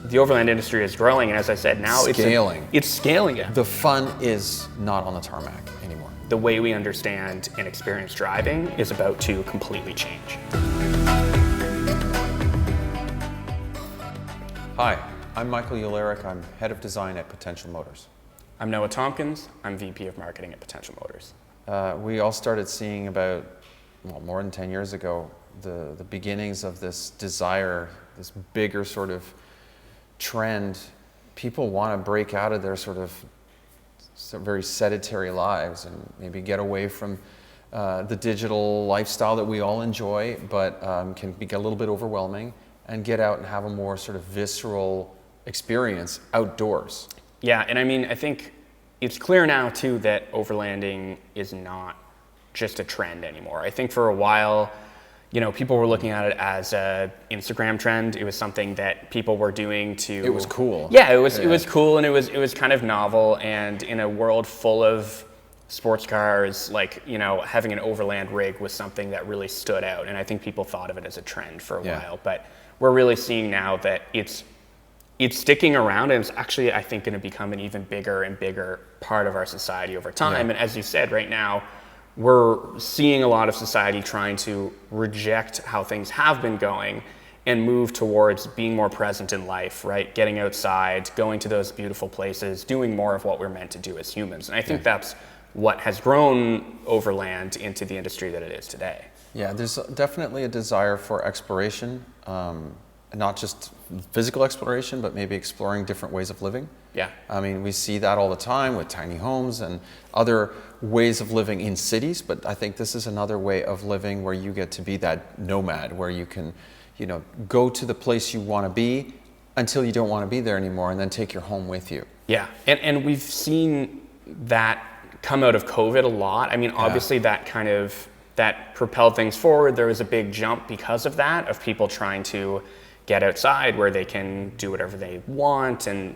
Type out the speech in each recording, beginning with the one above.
the overland industry is growing, and as I said, now it's scaling. Yeah. The fun is not on the tarmac anymore. The way we understand and experience driving is about to completely change. Hi, I'm Michael Uhlarik. I'm head of design at Potential Motors. I'm Noah Tompkins. I'm VP of marketing at Potential Motors. We all started seeing about, more than 10 years ago, the beginnings of this desire, this bigger sort of trend. People want to break out of their sort of very sedentary lives and maybe get away from the digital lifestyle that we all enjoy, but can be a little bit overwhelming, and get out and have a more sort of visceral experience outdoors. Yeah, and I mean, I think it's clear now too that overlanding is not just a trend anymore. I think for a while, people were looking at it as a Instagram trend. It was something that people were doing to. It was cool. Yeah, it was cool, and it was kind of novel. And in a world full of sports cars, having an overland rig was something that really stood out. And I think people thought of it as a trend for a while. But we're really seeing now that it's sticking around, and it's actually, I think, going to become an even bigger and bigger part of our society over time. And as you said, right now, we're seeing a lot of society trying to reject how things have been going and move towards being more present in life, right? Getting outside, going to those beautiful places, doing more of what we're meant to do as humans. And I think that's what has grown overland into the industry that it is today. Yeah, there's definitely a desire for exploration, not just physical exploration, but maybe exploring different ways of living. Yeah. I mean, we see that all the time with tiny homes and other ways of living in cities, but I think this is another way of living where you get to be that nomad, where you can, go to the place you want to be until you don't want to be there anymore, and then take your home with you. Yeah, and we've seen that come out of COVID a lot. I mean, obviously that propelled things forward. There was a big jump because of that, of people trying to get outside where they can do whatever they want and,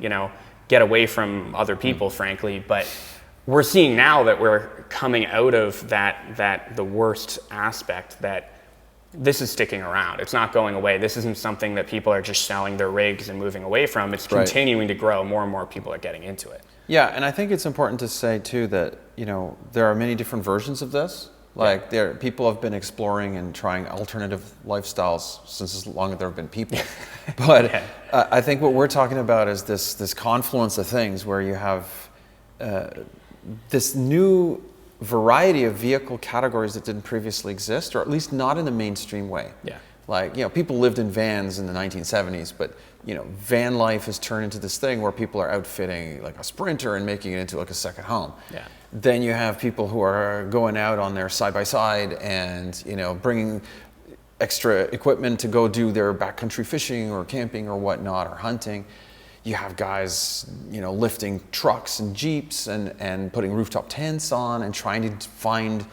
get away from other people, frankly. But we're seeing now that we're coming out of that the worst aspect, that this is sticking around. It's not going away. This isn't something that people are just selling their rigs and moving away from. It's continuing to grow. More and more people are getting into it. Yeah, and I think it's important to say too that, there are many different versions of this. People have been exploring and trying alternative lifestyles since as long as there have been people. But I think what we're talking about is this confluence of things where you have this new variety of vehicle categories that didn't previously exist, or at least not in the mainstream way. Yeah. People lived in vans in the 1970s, but van life has turned into this thing where people are outfitting like a Sprinter and making it into like a second home. Yeah. Then you have people who are going out on their side-by-side and, bringing extra equipment to go do their backcountry fishing or camping or whatnot, or hunting. You have guys, lifting trucks and Jeeps and putting rooftop tents on and trying to find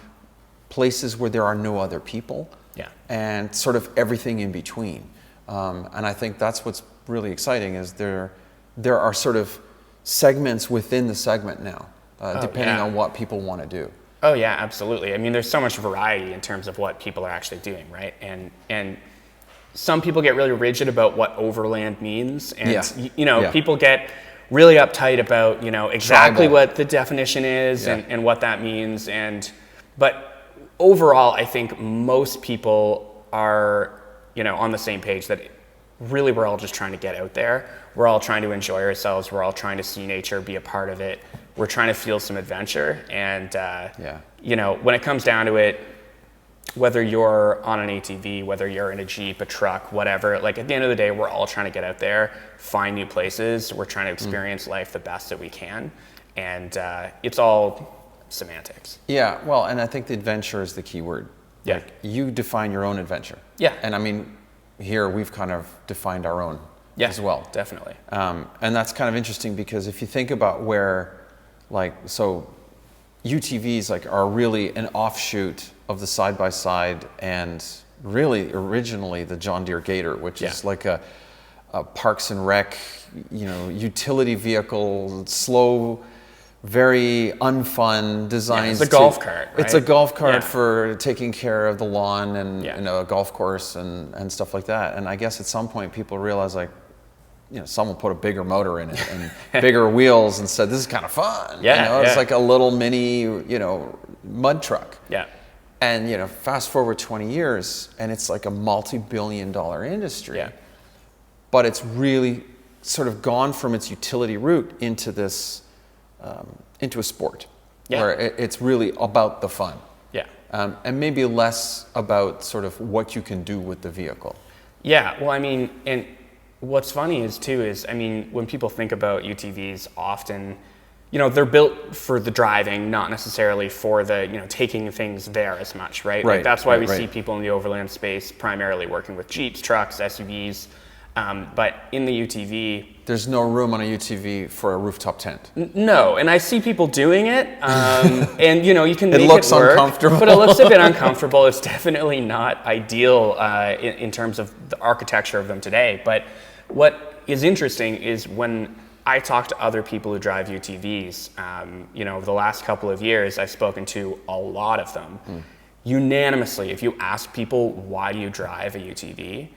places where there are no other people. Yeah. And sort of everything in between. And I think that's what's really exciting, is there are sort of segments within the segment now. Depending on what people want to do. Oh yeah, absolutely. I mean, there's so much variety in terms of what people are actually doing, right? And some people get really rigid about what overland means, and people get really uptight about exactly what the definition is and what that means. But overall, I think most people are on the same page that really we're all just trying to get out there. We're all trying to enjoy ourselves. We're all trying to see nature, be a part of it. We're trying to feel some adventure. And, when it comes down to it, whether you're on an ATV, whether you're in a Jeep, a truck, whatever, at the end of the day, we're all trying to get out there, find new places. We're trying to experience life the best that we can. And it's all semantics. Yeah, well, and I think the adventure is the key word. Yeah. You define your own adventure. Yeah. And I mean, here we've kind of defined our own as well. Definitely. And that's kind of interesting, because if you think about where, UTVs are really an offshoot of the side-by-side, and really originally the John Deere Gator, which is like a Parks and Rec, utility vehicle, slow, very unfun designs. It's a golf cart, right? It's a golf cart for taking care of the lawn and a golf course and stuff like that. And I guess at some point people realize someone put a bigger motor in it and bigger wheels and said, this is kind of fun. Yeah, It's like a little mini, mud truck. Yeah. And, fast forward 20 years and it's like a multi-billion-dollar industry. Yeah. But it's really sort of gone from its utility route into this, into a sport. Yeah. Where it's really about the fun. Yeah. And maybe less about sort of what you can do with the vehicle. Yeah, well, I mean, and what's funny is when people think about UTVs, often, they're built for the driving, not necessarily for the, taking things there as much, right? Right. Like that's why we see people in the overland space primarily working with Jeeps, trucks, SUVs. But in the UTV, there's no room on a UTV for a rooftop tent. No, and I see people doing it, and you can make it looks it work, uncomfortable, but it looks a bit uncomfortable. It's definitely not ideal in terms of the architecture of them today. But what is interesting is when I talk to other people who drive UTVs, over the last couple of years, I've spoken to a lot of them. Unanimously, if you ask people, why do you drive a UTV?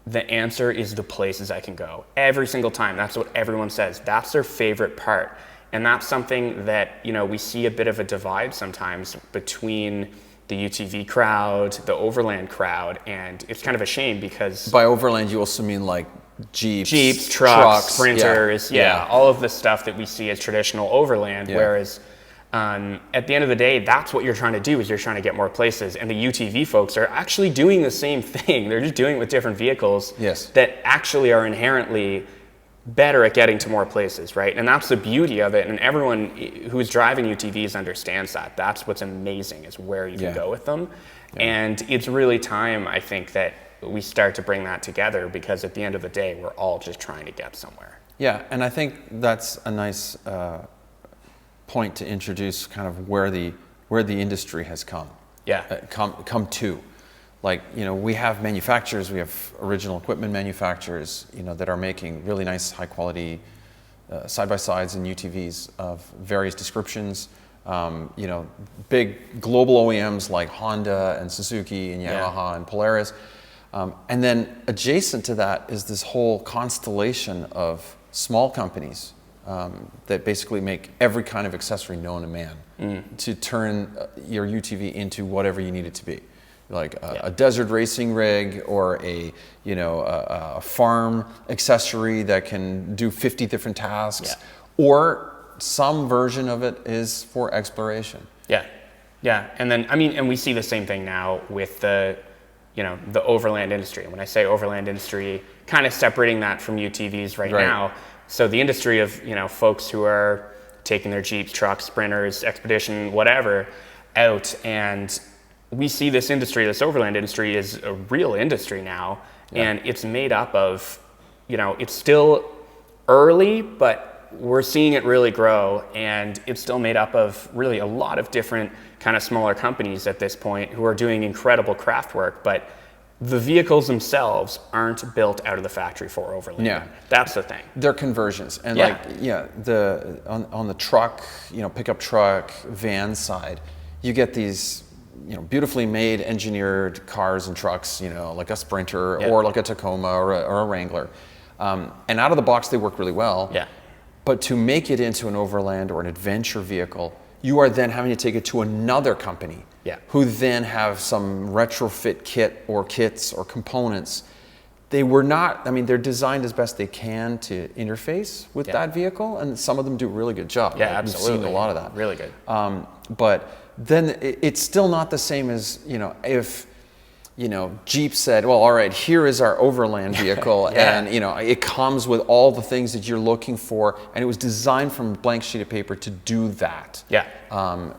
The answer is the places I can go. Every single time, that's what everyone says. That's their favorite part. And that's something that, we see a bit of a divide sometimes between the UTV crowd, the overland crowd, and it's kind of a shame because... By overland, you also mean like Jeeps, trucks, sprinters, all of the stuff that we see as traditional overland, whereas... at the end of the day, that's what you're trying to do, is you're trying to get more places. And the UTV folks are actually doing the same thing. They're just doing it with different vehicles that actually are inherently better at getting to more places, right? And that's the beauty of it. And everyone who's driving UTVs understands that. That's what's amazing, is where you can go with them. And it's really time, I think, that we start to bring that together, because at the end of the day, we're all just trying to get somewhere. Yeah, and I think that's a nice... point to introduce kind of where the industry has come. Come to. Like, we have manufacturers, we have original equipment manufacturers, that are making really nice, high quality side-by-sides and UTVs of various descriptions. Big global OEMs like Honda and Suzuki and Yamaha and Polaris. And then adjacent to that is this whole constellation of small companies that basically make every kind of accessory known to man to turn your UTV into whatever you need it to be, like a desert racing rig, or a farm accessory that can do 50 different tasks, or some version of it is for exploration. And then and we see the same thing now with the overland industry. And when I say overland industry, kind of separating that from UTVs right now. So the industry of, folks who are taking their Jeeps, trucks, sprinters, expedition, whatever, out. And we see this industry, this overland industry, is a real industry now. And it's made up of, it's still early, but we're seeing it really grow. And it's still made up of really a lot of different kind of smaller companies at this point who are doing incredible craft work. But the vehicles themselves aren't built out of the factory for overland. That's the thing. They're conversions. And on the truck, pickup truck, van side, you get these, beautifully made, engineered cars and trucks, like a Sprinter or like a Tacoma or a Wrangler. And out of the box, they work really well. But to make it into an overland or an adventure vehicle, you are then having to take it to another company who then have some retrofit kit or kits or components. They were not, they're designed as best they can to interface with that vehicle, and some of them do a really good job. Absolutely. We've seen a lot of that. Really good. But then it's still not the same as, if Jeep said, well, all right, here is our overland vehicle, and it comes with all the things that you're looking for, and it was designed from a blank sheet of paper to do that.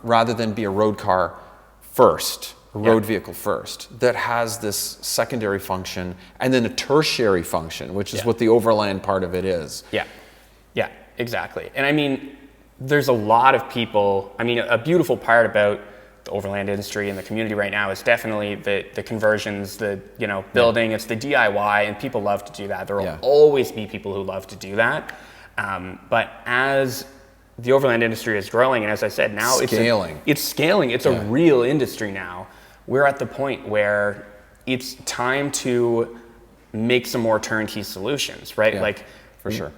Rather than be a road car first, a road vehicle first, that has this secondary function and then a tertiary function, which is what the overland part of it is. Yeah, exactly. And there's a lot of people, a beautiful part about the overland industry and the community right now is definitely the conversions, the building, it's the DIY, and people love to do that. There will always be people who love to do that. But as the overland industry is growing, and as I said, now it's scaling. It's a real industry now. We're at the point where it's time to make some more turnkey solutions, right? For sure.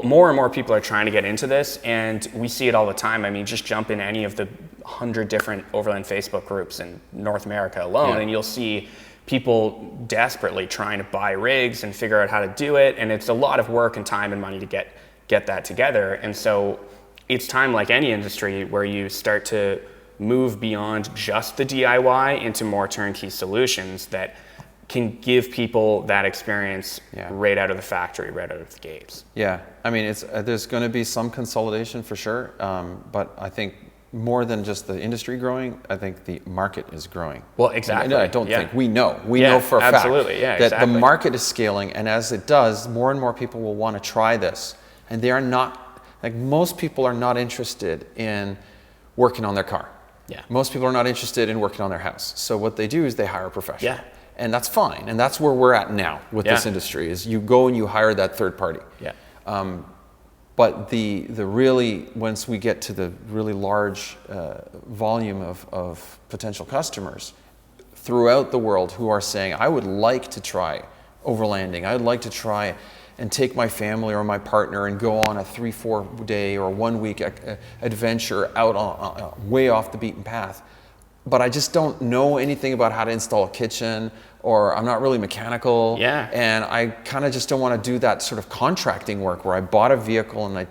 More and more people are trying to get into this, and we see it all the time. I mean, just jump in any of the 100 different Overland Facebook groups in North America alone, and you'll see people desperately trying to buy rigs and figure out how to do it. And it's a lot of work and time and money to get that together. And so it's time, like any industry, where you start to move beyond just the DIY into more turnkey solutions that can give people that experience right out of the factory, right out of the gates. Yeah, I mean, there's going to be some consolidation for sure, but I think more than just the industry growing, I think the market is growing. Well, exactly. I don't think we know for a fact that the market is scaling, and as it does, more and more people will want to try this, and they are not, like, most people are not interested in working on their car. Yeah. Most people are not interested in working on their house. So what they do is they hire a professional. Yeah. And that's fine. And that's where we're at now with this industry, is you go and you hire that third party. Yeah. But the really, once we get to the really large volume of potential customers throughout the world who are saying, I would like to try overlanding. I would like to try and take my family or my partner and go on a 3-4 day or 1 week adventure out on, way off the beaten path. But I just don't know anything about how to install a kitchen, or I'm not really mechanical. Yeah. And I kind of just don't want to do that sort of contracting work where I bought a vehicle and I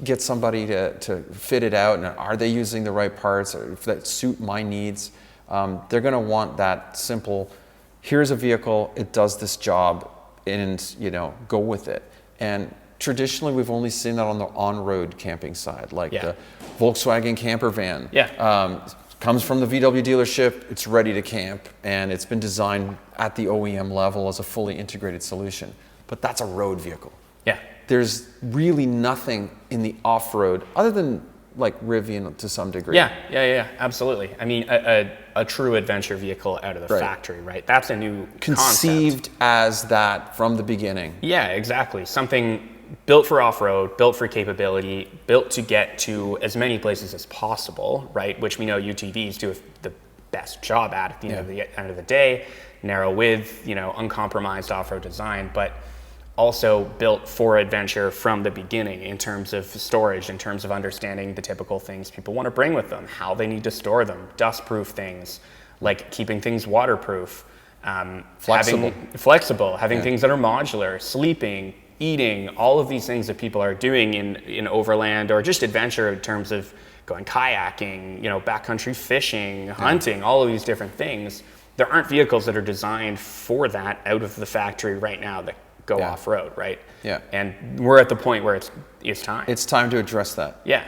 get somebody to fit it out, and are they using the right parts or if that suit my needs. They're going to want that simple, here's a vehicle, it does this job, and go with it. And traditionally we've only seen that on the on-road camping side, like the Volkswagen camper van. Comes from the VW dealership, it's ready to camp, and it's been designed at the OEM level as a fully integrated solution. But that's a road vehicle. Yeah. There's really nothing in the off-road other than like Rivian to some degree. Yeah, absolutely. I mean, a true adventure vehicle out of the factory, right? That's a new conceived concept. As that from the beginning. Yeah, exactly. Something built for off-road, built for capability, built to get to as many places as possible, right? Which we know UTVs do the best job at the end of the day. Narrow width, uncompromised off-road design, but also built for adventure from the beginning in terms of storage, in terms of understanding the typical things people want to bring with them, how they need to store them, dust-proof things, like keeping things waterproof, flexible, having things that are modular, sleeping, eating, all of these things that people are doing in overland or just adventure in terms of going kayaking, backcountry fishing, hunting, all of these different things. There aren't vehicles that are designed for that out of the factory right now that go off-road, right? Yeah. And we're at the point where it's time. It's time to address that. Yeah.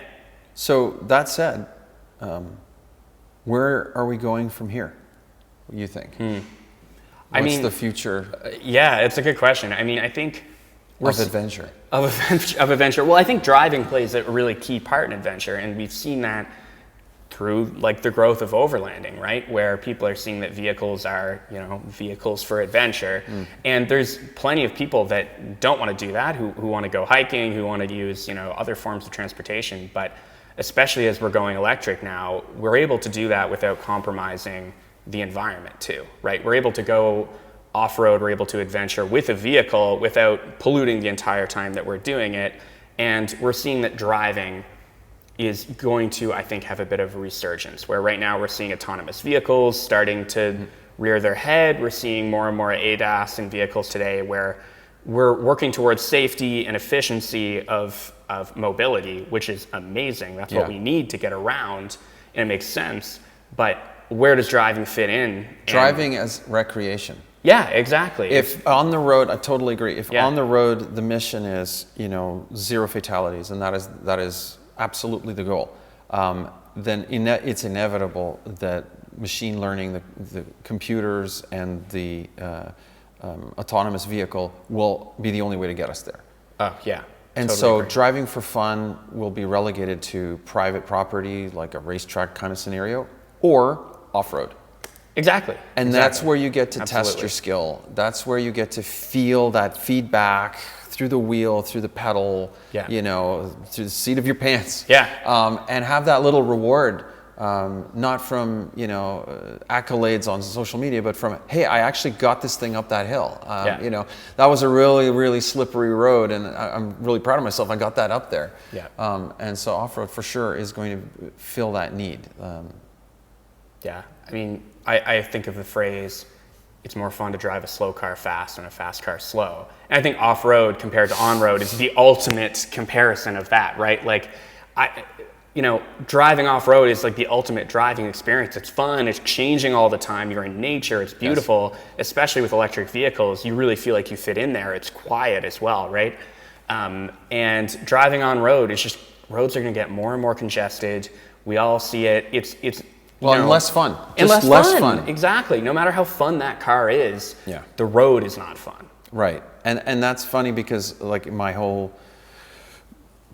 So that said, where are we going from here, you think? What's the future? Yeah, it's a good question. I mean, I think Of adventure. Of adventure. Well, I think driving plays a really key part in adventure, and we've seen that through like the growth of overlanding, right? Where people are seeing that vehicles are, vehicles for adventure. And there's plenty of people that don't want to do that, who want to go hiking, who want to use, other forms of transportation. But especially as we're going electric now, we're able to do that without compromising the environment too, right? We're able to go off-road, we're able to adventure with a vehicle without polluting the entire time that we're doing it. And we're seeing that driving is going to, I think, have a bit of a resurgence, where right now we're seeing autonomous vehicles starting to rear their head. We're seeing more and more ADAS in vehicles today, where we're working towards safety and efficiency of mobility, which is amazing. That's what we need to get around, and it makes sense. But where does driving fit in? Driving as recreation. Yeah, exactly. If on the road, I totally agree. If on the road the mission is, zero fatalities, and that is absolutely the goal, then it's inevitable that machine learning, the computers, and the autonomous vehicle will be the only way to get us there. Yeah. And totally so agree. Driving for fun will be relegated to private property, like a racetrack kind of scenario, or off-road. Exactly. And that's where you get to test your skill. That's where you get to feel that feedback through the wheel, through the pedal, through the seat of your pants. Yeah. And have that little reward not from, accolades on social media, but from, hey, I actually got this thing up that hill. That was a really, really slippery road, and I'm really proud of myself. I got that up there. Yeah. And so off-road for sure is going to fill that need. Yeah, I mean, I think of the phrase, it's more fun to drive a slow car fast than a fast car slow. And I think off-road compared to on-road is the ultimate comparison of that, right? Like, driving off-road is like the ultimate driving experience. It's fun, it's changing all the time, you're in nature, it's beautiful, yes. Especially with electric vehicles, you really feel like you fit in there, it's quiet as well, right? And driving on road, it's just, roads are gonna get more and more congested, we all see it, and less fun. And less fun. Exactly. No matter how fun that car is, the road is not fun. Right. And that's funny because like my whole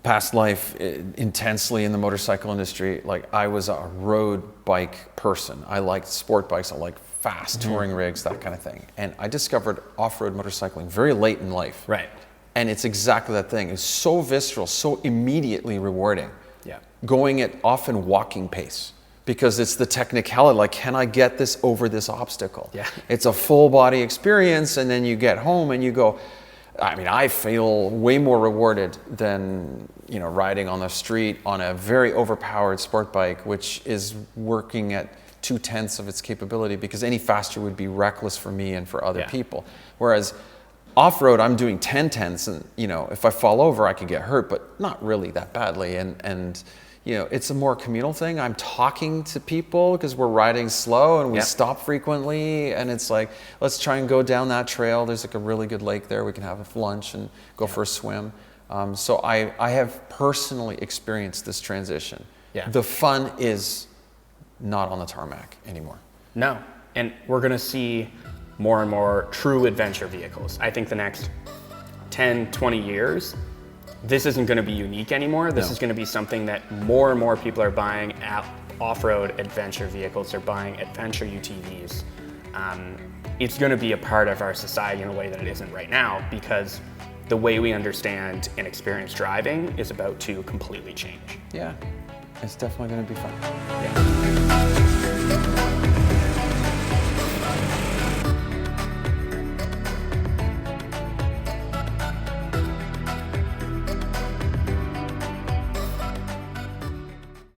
past life intensely in the motorcycle industry, like I was a road bike person. I liked sport bikes. I liked fast touring rigs, that kind of thing. And I discovered off-road motorcycling very late in life. Right. And it's exactly that thing. It's so visceral, so immediately rewarding. Yeah. Going at often walking pace. Because it's the technicality, like, can I get this over this obstacle? Yeah. It's a full body experience, and then you get home and you go, I feel way more rewarded than, riding on the street on a very overpowered sport bike, which is working at 2/10 of its capability, because any faster would be reckless for me and for other people. Whereas off-road, I'm doing 10/10, and, if I fall over, I can get hurt, but not really that badly. And it's a more communal thing. I'm talking to people because we're riding slow and we stop frequently. And it's like, let's try and go down that trail. There's like a really good lake there. We can have lunch and go for a swim. So I have personally experienced this transition. Yeah. The fun is not on the tarmac anymore. No. And we're going to see more and more true adventure vehicles. I think the next 10, 20 years, this isn't going to be unique anymore. This is going to be something that more and more people are buying off-road adventure vehicles. They're buying adventure UTVs. It's going to be a part of our society in a way that it isn't right now, because the way we understand and experience driving is about to completely change. Yeah, it's definitely going to be fun. Yeah.